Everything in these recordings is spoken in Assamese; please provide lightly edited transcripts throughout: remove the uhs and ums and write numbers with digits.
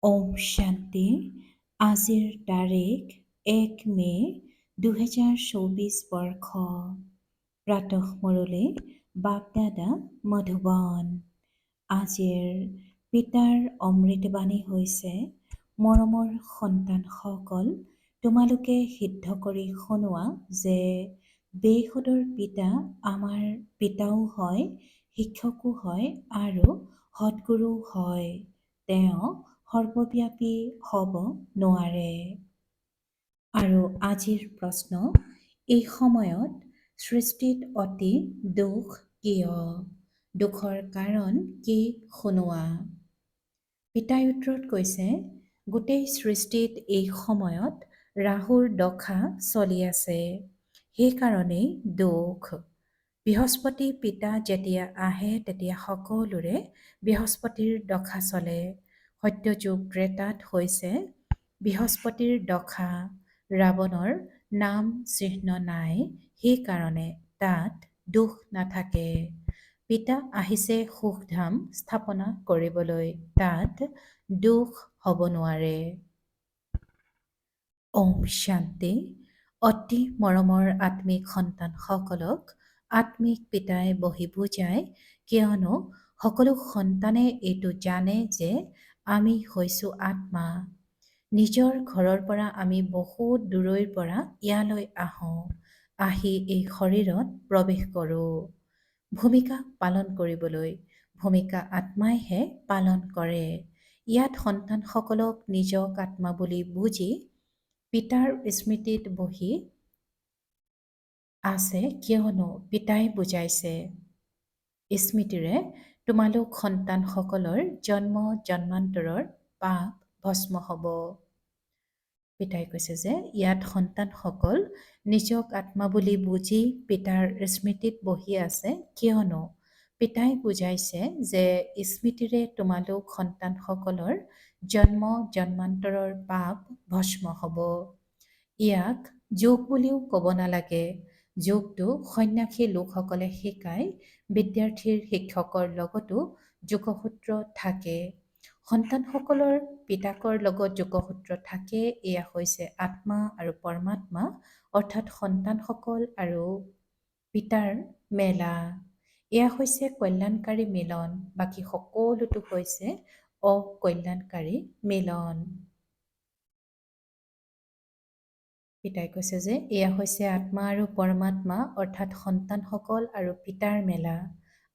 ওম শান্তি। আজিৰ তাৰিখ 1 মে 2024 বৰ্ষ। প্ৰাতঃ মুৰলী বাগদাদা মধুবন। আজিৰ পিতাৰ অমৃতবাণী হৈছে, মৰমৰ সন্তানসকল, তোমালোকে সিদ্ধ কৰি শুনোৱা যে বেহুদৰ পিতা আমাৰ পিতাও হয়, শিক্ষকো হয় আৰু সদ্গুৰু হয়। তেওঁ সৰ্বব্যাপী হ'ব নোৱাৰে। আৰু আজিৰ প্ৰশ্ন, এই সময়ত সৃষ্টিত অতি দুখ কিয়? দুখৰ কাৰণ কি শুনোৱা। পিতাই উত্তৰত কৈছে, গোটেই সৃষ্টিত এই সময়ত ৰাহুৰ দশা চলি আছে, সেইকাৰণেই দুখ। বৃহস্পতি পিতা যেতিয়া আহে তেতিয়া সকলোৰে বৃহস্পতিৰ দশা চলে। সত্যযুগ ত্ৰেতাত হৈছে বৃহস্পতিৰ দশা। ৰাৱণৰ নাম চিহ্ন নাই, সেইকাৰণে তাত দুখ নাথাকে। পিতা আহিছে সুখধাম স্থাপনা কৰিবলৈ, তাত দুখ হ'ব নোৱাৰে। ওম শান্তি। অতি মৰমৰ আত্মিক সন্তানসকলক আত্মিক পিতাই বহি বুজায়, কিয়নো সকলো সন্তানে এইটো জানে যে আমি হৈছোঁ আত্মা। নিজৰ ঘৰৰ পৰা আমি বহুত দূৰৈৰ পৰা ইয়ালৈ আহোঁ, আহি এই শৰীৰত প্ৰৱেশ কৰোঁ ভূমিকা পালন কৰিবলৈ। ভূমিকা আত্মাইহে পালন কৰে। ইয়াত সন্তানসকলক নিজক আত্মা বুলি বুজি পিতাৰ স্মৃতিত বহি আছে, কিয়নো পিতাই বুজাইছে, স্মৃতিৰে তোমালোক সন্তানসকলৰ জন্ম জন্মান্তৰৰ পাপ ভস্ম হ'ব। পিতাই কৈছে যে ইয়াত সন্তানসকল নিজক আত্মা বুলি বুজি পিতাৰ স্মৃতিত বহি আছে, কিয়নো পিতাই বুজাইছে যে স্মৃতিৰে তোমালোক সন্তানসকলৰ জন্ম জন্মান্তৰৰ পাপ ভস্ম হ'ব। ইয়াক যোগ বুলিও ক'ব নালাগে। যোগটো সন্ন্যাসী লোকসকলে শিকায়। বিদ্যাৰ্থীৰ শিক্ষকৰ লগতো যোগসূত্ৰ থাকে। সন্তানসকলৰ পিতাকৰ লগত যোগসূত্ৰ থাকে। এয়া হৈছে আত্মা আৰু পৰমাত্মা, অৰ্থাৎ সন্তানসকল আৰু পিতাৰ মেলা। এয়া হৈছে কল্যাণকাৰী মিলন, বাকী সকলোটো হৈছে অকল্যাণকাৰী মিলন। পিতাই কৈছে যে এয়া হৈছে আত্মা আৰু পৰমাত্মা, অৰ্থাৎ সন্তানসকল আৰু পিতাৰ মেলা,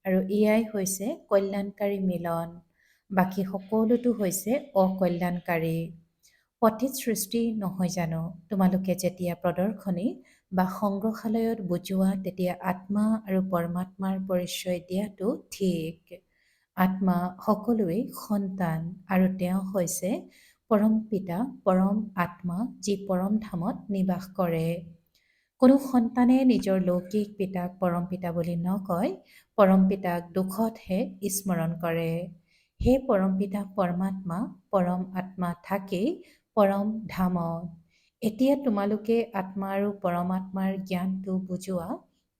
আৰু এয়াই হৈছে কল্যাণকাৰী মিলন, বাকী সকলোটো হৈছে অকল্যাণকাৰী। পতিত সৃষ্টি নহয় জানো? তোমালোকে যেতিয়া প্ৰদৰ্শনী বা সংগ্ৰহালয়ত বুজোৱা তেতিয়া আত্মা আৰু পৰমাত্মাৰ পৰিচয় দিয়াটো ঠিক। আত্মা সকলোৱেই সন্তান আৰু তেওঁ হৈছে পৰম পিতা, পৰম আত্মা, যি পৰম ধামত নিবাস কৰে। কোনো সন্তানে নিজৰ লৌকিক পিতাক পৰম পিতা বুলি নকয়, পৰম পিতাক দুখতহে স্মৰণ কৰে। সেই পৰম পিতা পৰমাত্মা, পৰম আত্মা থাকেই পৰম ধামত। এতিয়া তোমালোকে আত্মা আৰু পৰমাত্মাৰ জ্ঞানটো বুজোৱা,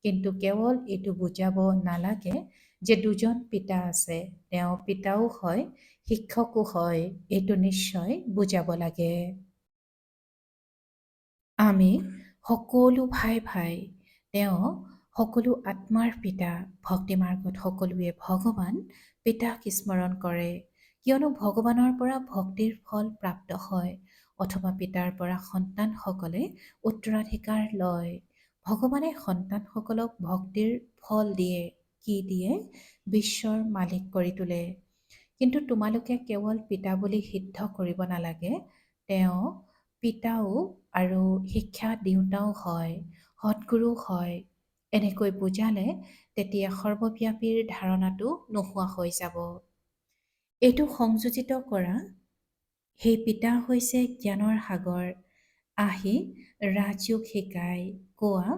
কিন্তু কেৱল এইটো বুজাব নালাগে যে দুজন পিতা আছে, তেওঁ পিতাও হয়, শিক্ষকো হয়। এইটো নিশ্চয় বুজাব লাগে। আমি সকলো ভাই ভাই, তেওঁ সকলো আত্মাৰ পিতা। ভক্তি মাৰ্গত সকলোৱে ভগৱান পিতাক স্মৰণ কৰে, কিয়নো ভগৱানৰ পৰা ভক্তিৰ ফল প্ৰাপ্ত হয়, অথবা পিতাৰ পৰা সন্তানসকলে উত্তৰাধিকাৰ লয়। ভগৱানে সন্তানসকলক ভক্তিৰ ফল দিয়ে। কি দিয়ে? বিশ্বৰ মালিক কৰি তোলে। কিন্তু তোমালোকে কেৱল পিতা বুলি সিদ্ধ কৰিব নালাগে, তেওঁ পিতাও আৰু শিক্ষা দিওঁতাও হয়, সদ্গুৰু হয়। এনেকৈ বুজালে তেতিয়া সৰ্বব্যাপীৰ ধাৰণাটো নোহোৱা হৈ যাব। এইটো সংযোজিত কৰা। সেই পিতা হৈছে জ্ঞানৰ সাগৰ, আহি ৰাজযোগ শিকায়। কোৱা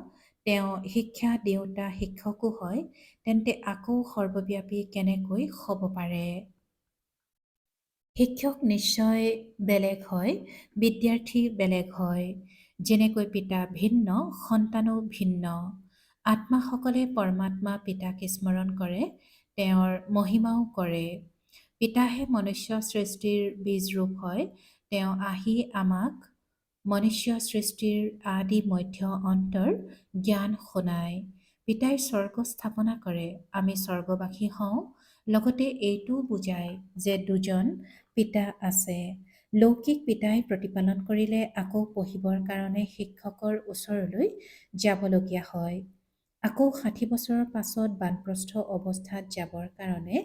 তেওঁ শিক্ষা দিওঁতা শিক্ষকো হয়, তেন্তে আকৌ সৰ্বব্যাপী কেনেকৈ হ'ব পাৰে? শিক্ষক নিশ্চয় বেলেগ হয়, বিদ্যাৰ্থী বেলেগ হয়। যেনেকৈ পিতা ভিন্ন, সন্তানো ভিন্ন। আত্মাসকলে পৰমাত্মা পিতাক স্মৰণ কৰে, তেওঁৰ মহিমাও কৰে। পিতাহে মনুষ্য সৃষ্টিৰ বীজ ৰূপ হয়। তেওঁ আহি আমাক মনুষ্য সৃষ্টিৰ আদি মধ্য অন্তৰ জ্ঞান শুনায়। পিতাই স্বৰ্গ স্থাপনা কৰে, আমি স্বৰ্গবাসী হওঁ। লগতে এইটোও বুজায় যে দুজন পিতা আছে। লৌকিক পিতাই প্ৰতিপালন কৰিলে আকৌ পঢ়িবৰ কাৰণে শিক্ষকৰ ওচৰলৈ যাবলগীয়া হয়। আকৌ ৬০ বছৰৰ পাছত বানপ্ৰস্থ অৱস্থাত যাবৰ কাৰণে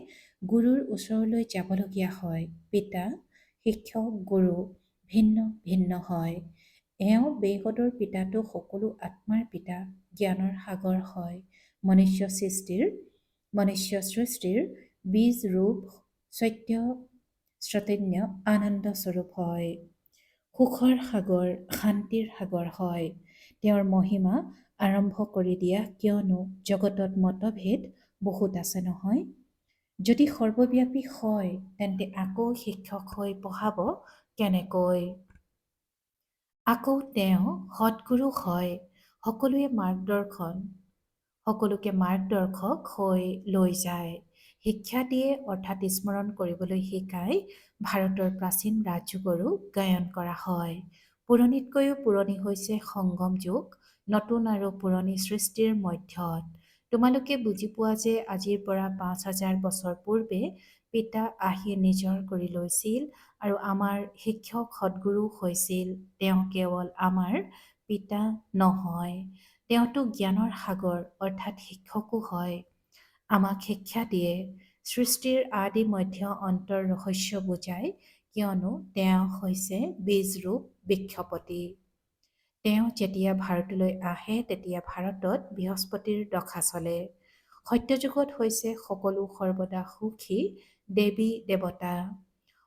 গুৰুৰ ওচৰলৈ যাবলগীয়া হয়। পিতা, শিক্ষক, গুৰু ভিন্ন ভিন্ন হয়। এওঁ বেহদৰ পিতাটো সকলো আত্মাৰ পিতা, জ্ঞানৰ সাগৰ হয়। মনুষ্য সৃষ্টিৰ বীজ ৰূপ সত্য চৈতন্য আনন্দ স্বৰূপ হয়। সুখৰ সাগৰ, শান্তিৰ সাগৰ হয়। তেওঁৰ মহিমা আৰম্ভ কৰি দিয়া, কিয়নো জগতত মতভেদ বহুত আছে নহয়। যদি সৰ্বব্যাপী হয় তেন্তে আকৌ শিক্ষক হৈ পঢ়াব কেনেকৈ? আকৌ তেওঁ সৎগুৰু হয়, সকলোকে মাৰ্গদৰ্শক হৈ লৈ যায়। শিক্ষা দিয়ে অৰ্থাৎ স্মৰণ কৰিবলৈ শিকাই ভাৰতৰ প্ৰাচীন ৰাজযোগৰো গায়ন কৰা হয়। পুৰণিতকৈও পুৰণি হৈছে সংগম যুগ, নতুন আৰু পুৰণি সৃষ্টিৰ মধ্যত। তোমালোকে বুজি পোৱা যে আজিৰ পৰা ৫,০০০ বছৰ পূৰ্বে পিতা আহি নিজৰ কৰি লৈছিল আৰু আমাৰ শিক্ষক সদ্গুৰু হৈছিল। তেওঁ কেৱল আমাৰ পিতা নহয়, তেওঁতো জ্ঞানৰ সাগৰ অৰ্থাৎ শিক্ষকো হয়। আমাক শিক্ষা দিয়ে, সৃষ্টিৰ আদি মধ্য অন্তৰ ৰহস্য বুজায়, কিয়নো তেওঁ হৈছে বীজৰূপ বৃক্ষপতি। তেওঁ যেতিয়া ভাৰতলৈ আহে তেতিয়া ভাৰতত বৃহস্পতিৰ দশা চলে। সত্যযুগত হৈছে সকলো সৰ্বদা সুখী দেৱী দেৱতা।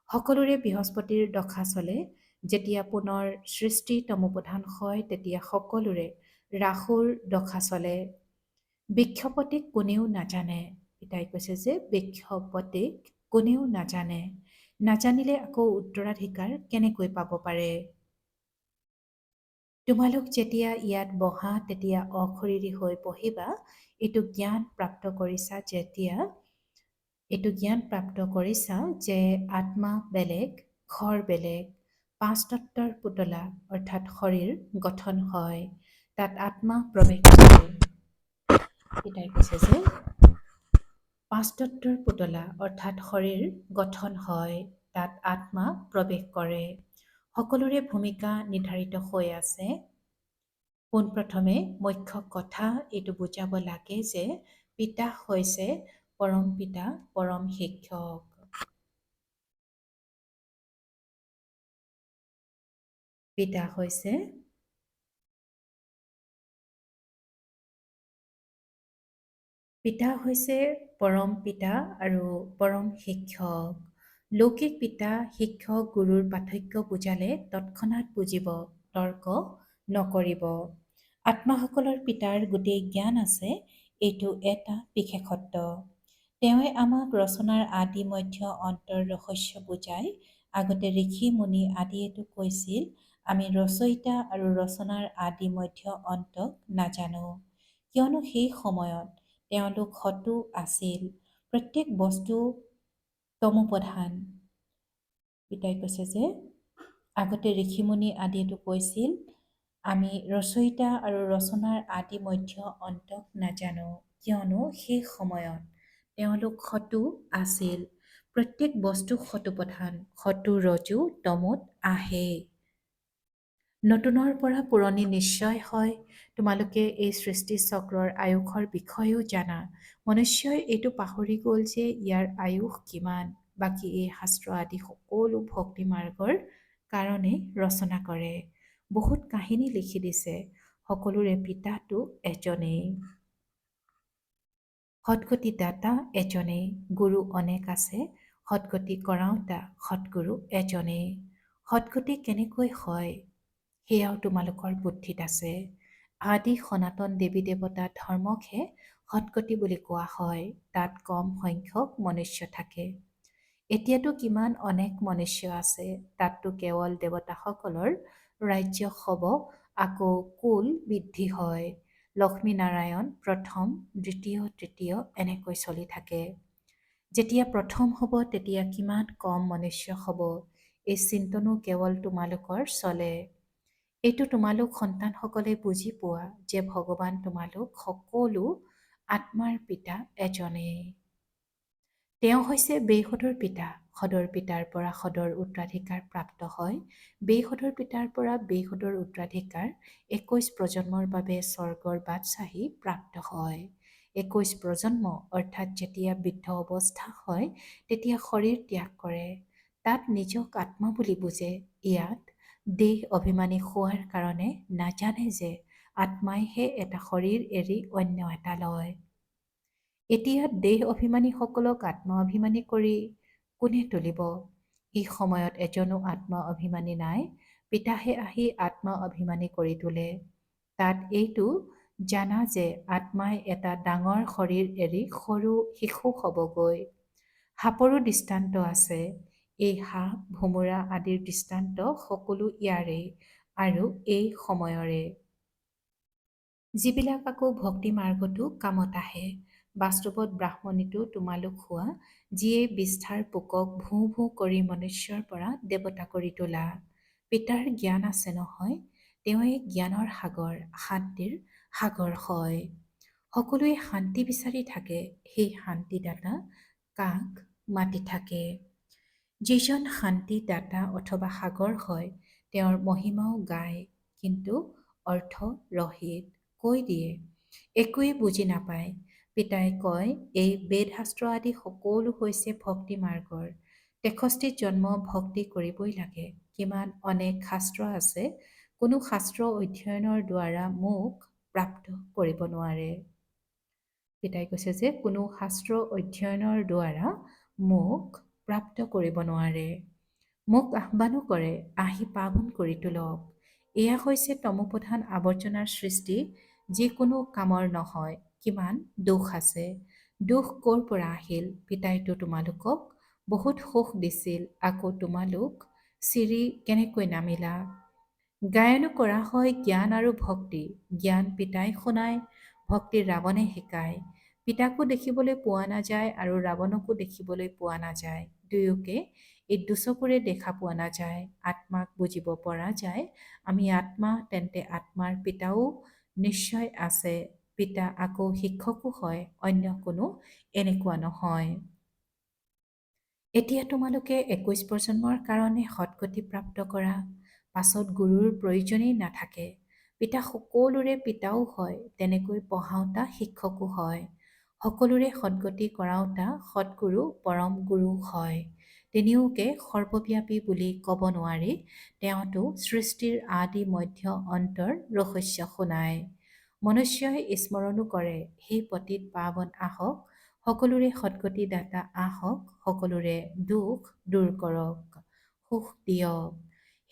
সকলোৰে বৃহস্পতিৰ দশা চলে। যেতিয়া পুনৰ সৃষ্টি তমোপ্ৰধান হয় তেতিয়া সকলোৰে ৰাহুৰ দশা চলে। বৃক্ষপতিক কোনেও নাজানে। পিতাই কৈছে যে বৃক্ষপতিক কোনেও নাজানে। নাজানিলে আকৌ উত্তৰাধিকাৰ কেনেকৈ পাব পাৰে? তোমালোক যেতিয়া ইয়াত বহা তেতিয়া অশৰীৰী হৈ পঢ়িবা। এইটো জ্ঞান প্ৰাপ্ত কৰিছা যে আত্মা বেলেগ, ঘৰ বেলেগ। ৫ তত্ত্বৰ পুতলা অৰ্থাৎ শৰীৰ গঠন হয়, তাত আত্মা প্ৰৱেশ কৰে। পিতাই কৈছে যে ৫ তত্ত্বৰ পুতলা অৰ্থাৎ শৰীৰ গঠন হয়, তাত আত্মা প্ৰৱেশ কৰে। সকলোৰে ভূমিকা নিৰ্ধাৰিত হৈ আছে। পোনপ্ৰথমে মুখ্য কথা এইটো বুজাব লাগে যে পিতা হৈছে পৰম পিতা, পৰম শিক্ষক। পিতা হৈছে পৰম পিতা আৰু পৰম শিক্ষক। লৌকিক পিতা, শিক্ষক, গুৰুৰ পাৰ্থক্য বুজালে তৎক্ষণাৎ বুজিব, তৰ্ক নকৰিব। আত্মাসকলৰ পিতাৰ গোটেই জ্ঞান আছে, এইটো এটা বিশেষত্ব। তেওঁৱে আমাক ৰচনাৰ আদি মধ্য অন্তৰ ৰহস্য বুজায়। আগতে ঋষি মুনি আদিয়েতো কৈছিল, আমি ৰচয়িতা আৰু ৰচনাৰ আদি মধ্য অন্তক নাজানো, কিয়নো সেই সময়ত তেওঁলোক হতু আছিল। প্ৰত্যেক বস্তু তমোপ্ৰধান। পিতাই কৈছে যে আগতে ঋষিমুনি আদিয়েতো কৈছিল, আমি ৰচয়িতা আৰু ৰচনাৰ আদি মধ্য অন্তক নাজানো, কিয়নো সেই সময়ত তেওঁলোক হতু আছিল। প্ৰত্যেক বস্তু হতুপ্ৰধান, হতু ৰজু তমোত আহে। নতুনৰ পৰা পুৰণি নিশ্চয় হয়। তোমালোকে এই সৃষ্টি চক্ৰৰ আয়ুসৰ বিষয়েও জানা। মনুষ্যই এইটো পাহৰি গ'ল যে ইয়াৰ আয়ুস কিমান। বাকী এই শাস্ত্ৰ আদি সকলো ভক্তি মাৰ্গৰ কাৰণে ৰচনা কৰে। বহুত কাহিনী লিখি দিছে। সকলোৰে পিতাটো এজনেই। সদ্গতি দাতা এজনেই, গুৰু অনেক আছে, সদ্গতি কৰাওঁতা সদ্গুৰু এজনেই। সদ্গতি কেনেকৈ হয় সেয়াও তোমালোকৰ বুদ্ধিত আছে। আদি সনাতন দেৱী দেৱতা ধৰ্মকহে সদ্গতি বুলি কোৱা হয়। তাত কম সংখ্যক মনুষ্য থাকে। এতিয়াতো কিমান অনেক মনুষ্য আছে, তাততো কেৱল দেৱতাসকলৰ ৰাজ্য হ'ব, আকৌ কুল বৃদ্ধি হয়। লক্ষ্মীনাৰায়ণ প্ৰথম, দ্বিতীয়, তৃতীয় এনেকৈ চলি থাকে। যেতিয়া প্ৰথম হ'ব তেতিয়া কিমান কম মনুষ্য হ'ব, এই চিন্তনো কেৱল তোমালোকৰ চলে। এইটো তোমালোক সন্তানসকলে বুজি পোৱা যে ভগৱান তোমালোক সকলো আত্মাৰ পিতা এজনেই। তেওঁ হৈছে বেইসদৰ পিতা। সদৰ পিতাৰ পৰা সদৰ উত্তৰাধিকাৰ প্ৰাপ্ত হয়। বেইসদৰ পিতাৰ পৰা বেইসদৰ উত্তৰাধিকাৰ 21 প্ৰজন্মৰ বাবে স্বৰ্গৰ বাদশ্বাহী প্ৰাপ্ত হয়। 21 প্ৰজন্ম অৰ্থাৎ যেতিয়া বৃদ্ধ অৱস্থা হয় তেতিয়া শৰীৰ ত্যাগ কৰে। তাত নিজক আত্মা বুলি বুজে। ইয়াত দেহ অভিমানী হোৱাৰ কাৰণে নাজানে যে আত্মাইহে এটা শৰীৰ এৰি অন্য এটা লয়। এতিয়া দেহ অভিমানীসকলক আত্মা অভিমানী কৰি কোনে তুলিব? এই সময়ত এজনো আত্মা অভিমানী নাই। পিতাহে আহি আত্মা অভিমানী কৰি তোলে। তাত এইটো জানা যে আত্মাই এটা ডাঙৰ শৰীৰ এৰি সৰু শিশু হ'বগৈ। সাপৰো দৃষ্টান্ত আছে। এই সাপ, ভোমোৰা আদিৰ দৃষ্টান্ত সকলো ইয়াৰে আৰু এই সময়ৰে। যিবিলাক আকৌ ভক্তি মাৰ্গতো কামত আহে। বাস্তৱত ব্ৰাহ্মণীটো তোমালোক হোৱা, যিয়ে বিষ্ঠাৰ পোকক ভোঁ ভোঁ কৰি মনুষ্যৰ পৰা দেৱতা কৰি তোলা। পিতাৰ জ্ঞান আছে নহয়, তেওঁৱে জ্ঞানৰ সাগৰ, শান্তিৰ সাগৰ হয়। সকলোৱে শান্তি বিচাৰি থাকে, সেই শান্তিদাতা কাক মাতি থাকে। যিজন শান্তিদাতা অথবা সাগৰ হয়, তেওঁৰ মহিমাও গায়, কিন্তু অৰ্থ ৰহিত কৈ দিয়ে, একোৱে বুজি নাপায়। পিতাই কয় এই বেদশাস্ত্ৰ আদি সকলো হৈছে ভক্তি মাৰ্গৰ। 63 জন্ম ভক্তি কৰিবই লাগে। কিমান অনেক শাস্ত্ৰ আছে, কোনো শাস্ত্ৰ অধ্যয়নৰ দ্বাৰা মোক প্ৰাপ্ত কৰিব নোৱাৰে। পিতাই কৈছে যে কোনো শাস্ত্ৰ অধ্যয়নৰ দ্বাৰা মোক প্ৰাপ্ত কৰিব নোৱাৰে। মোক আহ্বানো কৰে, আহি পাৱন কৰি তোলক। এয়া হৈছে তমোপ্ৰধান আৱৰ্জনাৰ সৃষ্টি, যিকোনো কামৰ নহয়। কিমান দোষ আছে। দোষ ক'ৰ পৰা আহিল? পিতাইতো তোমালোকক বহুত সুখ দিছিল, আকৌ তোমালোক চিৰি কেনেকৈ নামিলা? গায়নো কৰা হয় জ্ঞান আৰু ভক্তি। জ্ঞান পিতাই শুনায়, ভক্তি ৰাৱণে শিকায়। পিতাকো দেখিবলৈ পোৱা নাযায় আৰু ৰাৱণকো দেখিবলৈ পোৱা নাযায়। দুয়োকে এই দুচকুৰে দেখা পোৱা নাযায়। আত্মাক বুজিব পৰা যায়। আমি আত্মা, তেন্তে আত্মাৰ পিতাও নিশ্চয় আছে। পিতা আকৌ শিক্ষকো হয়, অন্য কোনো এনেকুৱা নহয়। এতিয়া তোমালোকে 21 প্ৰজন্মৰ কাৰণে সৎগতি প্ৰাপ্ত কৰা, পাছত গুৰুৰ প্ৰয়োজনেই নাথাকে। পিতা সকলোৰে পিতাও হয়, তেনেকৈ পঢ়াওতা শিক্ষকো হয়। সকলোৰে সৎগতি কৰাওতা সৎগুৰু পৰম গুৰু হয়। তিনিওকে সৰ্বব্যাপী বুলি ক'ব নোৱাৰি। তেওঁতো সৃষ্টিৰ আদি মধ্য অন্তৰ ৰহস্য শুনায়। মনুষ্যই স্মৰণো কৰে, সেই পতিত পাৱন আহক, সকলোৰে সৎগতি দাতা আহক, সকলোৰে দুখ দূৰ কৰক, সুখ দিয়ক।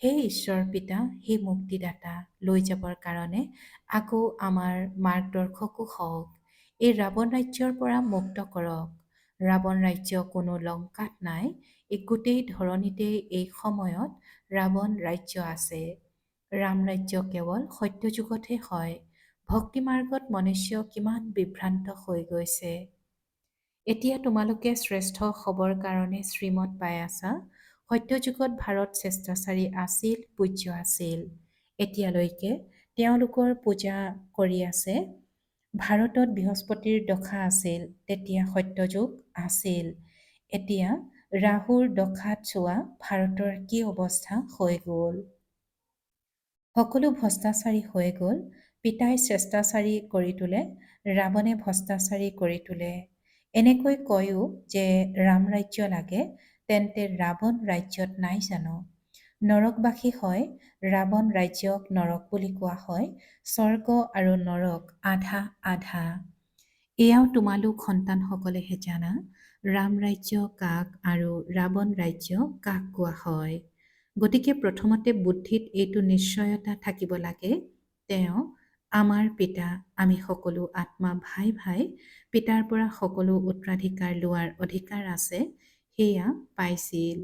হে ঈশ্বৰ পিতা, হে মুক্তিদাতা, লৈ যাবৰ কাৰণে আকৌ আমাৰ মাৰ্গদৰ্শকো হওক। এই ৰাৱণ ৰাজ্যৰ পৰা মুক্ত কৰক। ৰাৱণ ৰাজ্য কোনো লংকাত নাই, এই গোটেই ধৰণীতেই এই সময়ত ৰাৱণ ৰাজ্য আছে। ৰাম ৰাজ্য কেৱল সত্যযুগতহে হয়। ভক্তি মাৰ্গত মনুষ্য কিমান বিভ্ৰান্ত হৈ গৈছে। এতিয়া তোমালোকে শ্ৰেষ্ঠ হ'বৰ কাৰণে শ্ৰীমত পাই আছা। সত্যযুগত ভাৰত শ্ৰেষ্টাচাৰী আছিল, পূজ্য আছিল। এতিয়ালৈকে তেওঁলোকৰ পূজা কৰি আছে। ভাৰতত বৃহস্পতিৰ দশা আছিল, তেতিয়া সত্যযুগ আছিল। এতিয়া ৰাহুৰ দশাত চোৱা ভাৰতৰ কি অৱস্থা হৈ গ'ল। সকলো ভ্ৰষ্টাচাৰী হৈ গ'ল। পিতাই শ্ৰেষ্টাচাৰী কৰি তোলে, ৰাৱণে ভ্ৰষ্টাচাৰী কৰি তোলে। এনেকৈ কয়ও যে ৰাম ৰাজ্য লাগে, তেন্তে ৰাৱণ ৰাজ্যত নাই জানো? নৰকবাসী হয়, ৰাৱণ ৰাজ্যক নৰক বুলি কোৱা হয়। স্বৰ্গ আৰু নৰক আধা আধা। এয়াও তোমালোক সন্তানসকলেহে জানা। ৰাম ৰাজ্য কাক আৰু ৰাৱণ ৰাজ্য কাক কোৱা হয়। গতিকে প্ৰথমতে বুদ্ধিত এইটো নিশ্চয়তা থাকিব লাগে, তেওঁ আমাৰ পিতা, আমি সকলো আত্মা ভাই ভাই, পিতাৰ পৰা সকলো উত্তৰাধিকাৰ লোৱাৰ অধিকাৰ আছে, সেয়া পাইছিল।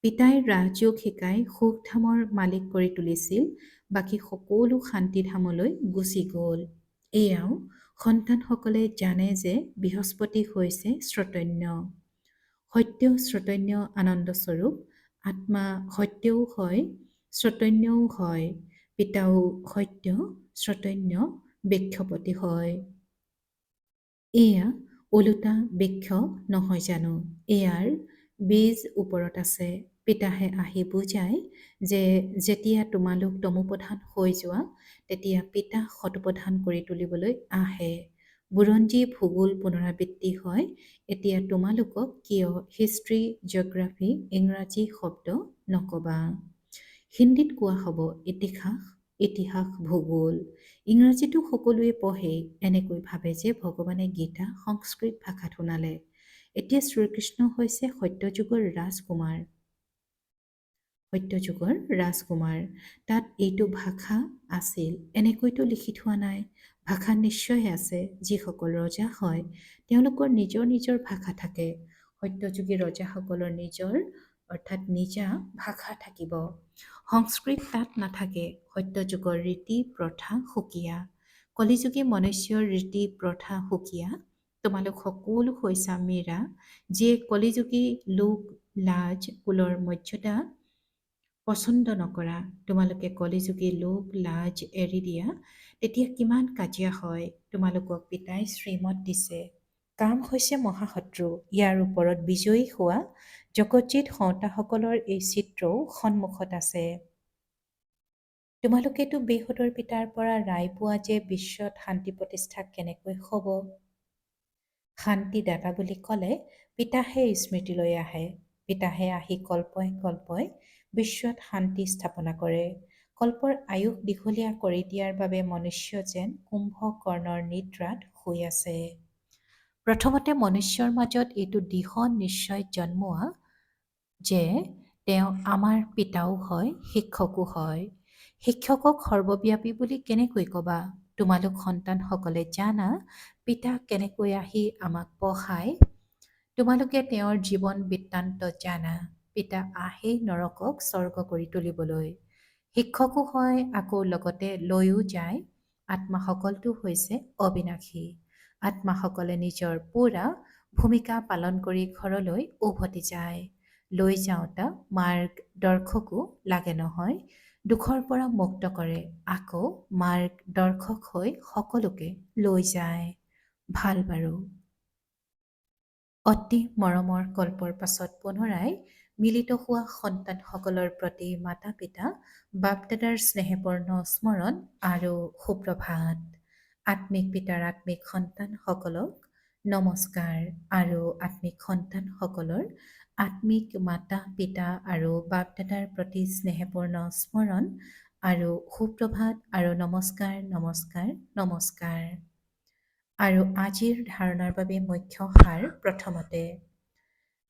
পিতাই ৰাজযোগ শিকাই সুখধামৰ মালিক কৰি তুলিছিল, বাকী সকলো শান্তিধামলৈ গুচি গ'ল। এয়াও সন্তানসকলে জানে যে বৃহস্পতি হৈছে শ্ৰোতন্য। সত্য শ্ৰোতন্য আনন্দস্বৰূপ, আত্মা সত্যও হয়, শ্ৰোতন্যও হয়, পিতাও সত্য, শ্ৰোতন্য, বৃক্ষপতি হয়। এয়া ওলোটা বৃক্ষ নহয় জানো? এয়াৰ বীজ ওপৰত আছে। পিতাহে আহি বুজায় যে যেতিয়া তোমালোক তমোপ্ৰধান হৈ যোৱা, তেতিয়া পিতা শতপ্ৰধান কৰি তুলিবলৈ আহে। বুৰঞ্জী ভূগোল পুনৰাবৃত্তি হয়। এতিয়া তোমালোকক কিয় হিষ্ট্ৰী, জিঅ'গ্ৰাফী, ইংৰাজী শব্দ নকবা? হিন্দীত কোৱা হ'ব ইতিহাস, ইতিহাস ভূগোল। ইংৰাজীটো সকলোৱে পঢ়ে, এনেকৈ ভাবে যে ভগৱানে গীতা সংস্কৃত ভাষাত শুনালে। এতিয়া শ্ৰীকৃষ্ণ হৈছে সত্যযুগৰ ৰাজকুমাৰ। সত্যযুগৰ ৰাজকুমাৰ। তাত এইটো ভাষা আছিল এনেকৈতো লিখি থোৱা নাই। ভাষা নিশ্চয় আছে। যিসকল ৰজা হয় তেওঁলোকৰ নিজৰ নিজৰ ভাষা থাকে। সত্যযুগী ৰজাসকলৰ নিজৰ অৰ্থাৎ নিজা ভাষা থাকিব। সংস্কৃত তাত নাথাকে। সত্যযুগৰ ৰীতি প্ৰথা সুকীয়া। কলিযুগী মনুষ্যৰ ৰীতি প্ৰথা সুকীয়া। তোমালোক সকলো হৈছা মীৰা, যিয়ে কলিযুগী লোক লাজ কুলৰ মৰ্যাদা পচন্দ নকৰা। তোমালোকে কলিযুগী লোক লাজ এৰি দিয়া, তেতিয়া কিমান কাজিয়া হয়। তোমালোকক পিতাই শ্ৰীমত দিছে। কাম হৈছে মহাশত্ৰু। ইয়াৰ ওপৰত বিজয়ী হোৱা জগজ্জিত সওঁতাসকলৰ এই চিত্ৰও সন্মুখত আছে। তোমালোকেতো বেহুদৰ পিতাৰ পৰা ৰায় পোৱা যে বিশ্বত শান্তি প্ৰতিষ্ঠা কেনেকৈ হ'ব। শান্তিদাতা বুলি ক'লে পিতাহে স্মৃতিলৈ আহে। পিতাহে আহি কল্পই কল্পই বিশ্বত শান্তি স্থাপনা কৰে। কল্পৰ আয়ুস দীঘলীয়া কৰি দিয়াৰ বাবে মনুষ্য যেন কুম্ভকৰ্ণৰ নিদ্ৰাত শুই আছে। প্ৰথমতে মনুষ্যৰ মাজত এইটো দৃঢ় নিশ্চয় জন্মোৱা যে তেওঁ আমাৰ পিতাও হয়, শিক্ষকো হয়। শিক্ষকক সৰ্বব্যাপী বুলি কেনেকৈ ক'বা? তোমালোক সন্তানসকলে জানা পিতা কেনেকৈ আহি আমাক পঢ়ায়। তোমালোকে তেওঁৰ জীৱন বৃত্তান্ত জানা। পিতা আহেই নৰকক স্বৰ্গ কৰি তুলিবলৈ। শিক্ষকো হয়, আকৌ লগতে লৈও যায়। আত্মাসকলটো হৈছে অবিনাশী। আত্মাসকলে নিজৰ পুৰা ভূমিকা পালন কৰি ঘৰলৈ উভতি যায়। লৈ যাওঁতা মাৰ্গদৰ্শকো লাগে নহয়। দুখৰ পৰা মুক্ত কৰে, আকৌ মাৰ্গদৰ্শক হৈ সকলোকে লৈ যায়। ভাল বাৰু। অতি মৰমৰ কল্পৰ পাছত পুনৰাই মিলিত হোৱা সন্তানসকলৰ প্ৰতি মাতা পিতা বাপ-দাদাৰ স্নেহপূৰ্ণ স্মৰণ আৰু সুপ্ৰভাত। আত্মিক পিতাৰ আত্মিক সন্তানসকলক নমস্কাৰ আৰু আত্মিক সন্তানসকলৰ আত্মিক মাতা পিতা আৰু বাপ-দাদাৰ প্ৰতি স্নেহপূৰ্ণ স্মৰণ আৰু সুপ্ৰভাত আৰু নমস্কাৰ নমস্কাৰ নমস্কাৰ। আৰু আজিৰ ধাৰণাৰ বাবে মুখ্য সাৰ প্ৰথমতে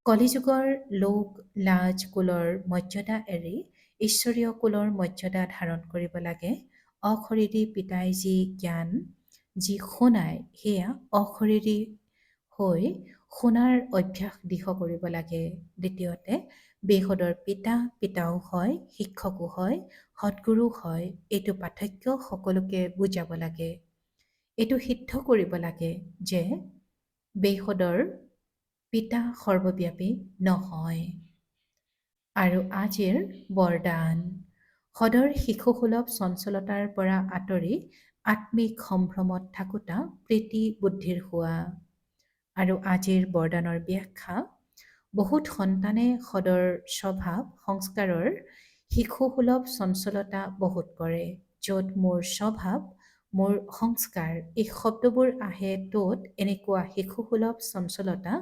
কলিযুগৰ লোক লাজ কুলৰ মৰ্যাদা এৰি ঈশ্বৰীয় কুলৰ মৰ্যাদা ধাৰণ কৰিব লাগে। অশৰীৰী পিতাই যি জ্ঞান যি শুনায় সেয়া অশৰীৰী হৈ শুনাৰ অভ্যাস দৃঢ় কৰিব লাগে। দ্বিতীয়তে বেহুদৰ পিতাও হয়, শিক্ষকো হয়, সদ্গুৰু হয়। এইটো পাৰ্থক্য সকলোকে বুজাব লাগে। এইটো সিদ্ধ কৰিব লাগে যে বেহুদৰ পিতা সৰ্বব্যাপী নহয়। আৰু আজিৰ বৰদান সদৰ শিশুসুলভ চঞ্চলতাৰ পৰা আঁতৰি আত্মিক সম্ভ্ৰমত থাকোঁতা প্ৰীতি বুদ্ধিৰ হোৱা। আৰু আজিৰ বৰদানৰ ব্যাখ্যা বহুত সন্তানে সদৰ স্বভাৱ সংস্কাৰৰ শিশুসুলভ চঞ্চলতা বহুত কৰে। য'ত মোৰ স্বভাৱ মোৰ সংস্কাৰ এই শব্দবোৰ আহে ত'ত এনেকুৱা শিশুসুলভ চঞ্চলতা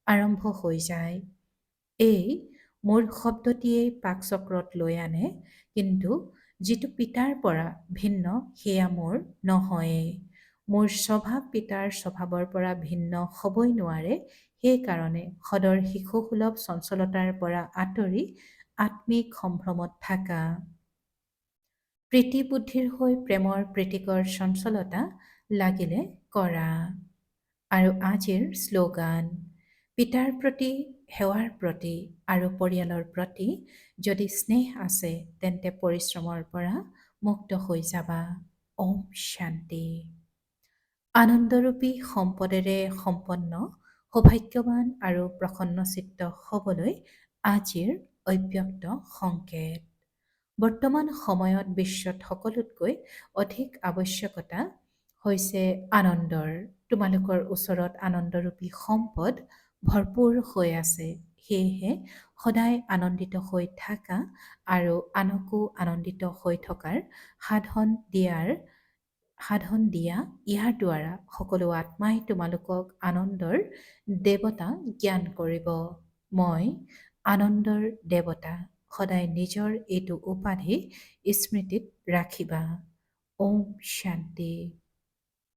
আৰম্ভ হৈ যায়। এই মোৰ শব্দটিয়েই পাকচক্ৰত লৈ আনে, কিন্তু যিটো পিতাৰ পৰা ভিন্ন সেয়া মোৰ নহয়েই। মোৰ স্বভাৱ পিতাৰ স্বভাৱৰ পৰা ভিন্ন হ'বই নোৱাৰে। সেইকাৰণে সদৰ শিশুসুলভ চঞ্চলতাৰ পৰা আঁতৰি আত্মিক সম্ভ্ৰমত থাকা। প্ৰীতি বুদ্ধিৰ হৈ প্ৰেমৰ প্ৰীতিকৰ চঞ্চলতা লাগিলে কৰা। আৰু আজিৰ শ্লোগান পিতাৰ প্ৰতি সেৱাৰ প্ৰতি আৰু পৰিয়ালৰ প্ৰতি যদি স্নেহ আছে তেন্তে পৰিশ্ৰমৰ পৰা মুক্ত হৈ যাবা। ওম শান্তি। আনন্দৰূপী সম্পদেৰে সম্পন্ন সৌভাগ্যৱান আৰু প্ৰসন্নচিত্ত হ'বলৈ আজিৰ অব্যক্ত সংকেত। বৰ্তমান সময়ত বিশ্বত সকলোতকৈ অধিক আৱশ্যকতা হৈছে আনন্দৰ। তোমালোকৰ ওচৰত আনন্দৰূপী সম্পদ ভৰপূৰ হৈ আছে। সেয়েহে সদায় আনন্দিত হৈ থাকা আৰু আনকো আনন্দিত হৈ থকাৰ সাধন দিয়া, ইয়াৰ দ্বাৰা সকলো আত্মাই তোমালোকক আনন্দৰ দেৱতা জ্ঞান কৰিব। মই আনন্দৰ দেৱতা। সদায় নিজৰ এইটো উপাধি স্মৃতিত ৰাখিবা। ওম শান্তি।